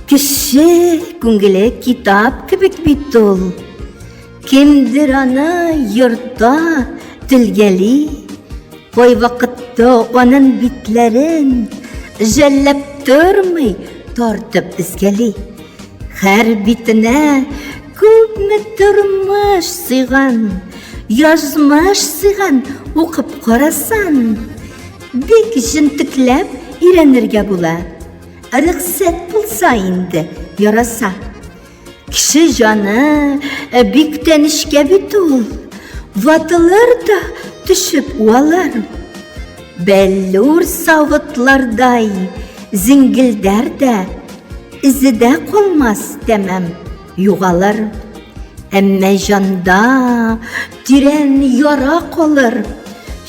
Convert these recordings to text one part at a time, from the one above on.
Кіші күңгілі китап кебек бит ул. Кемдер аны йорта тилгәли, кай вакытта аның битләрен жәлләп тормый тартып изгәли. Һәр битенә күпме тормыш сыйган, язмыш сыйган укып карасан, бик җентекләп өйрәнергә була. Рөхсәт булса инде яраса. Кеше жаны бик тәнешкә бит ул, ватылыр да төшеп уалар. Бәллүр савытлардай зиңгелдәр дә изедә калмас тәмам югалыр. Әммә жанда тирән яра калыр,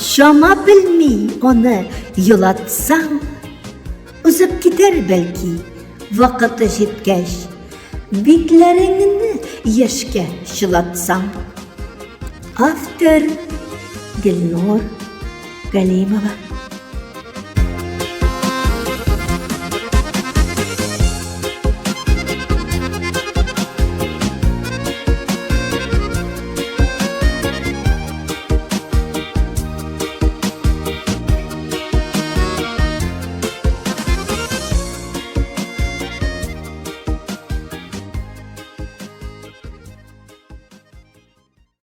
шама белми аны йолатсаң. Узып китәр бәлки вакыты җиткәч, битләреңне яшькә чылатсаң. Автор Гөлнур Галимова.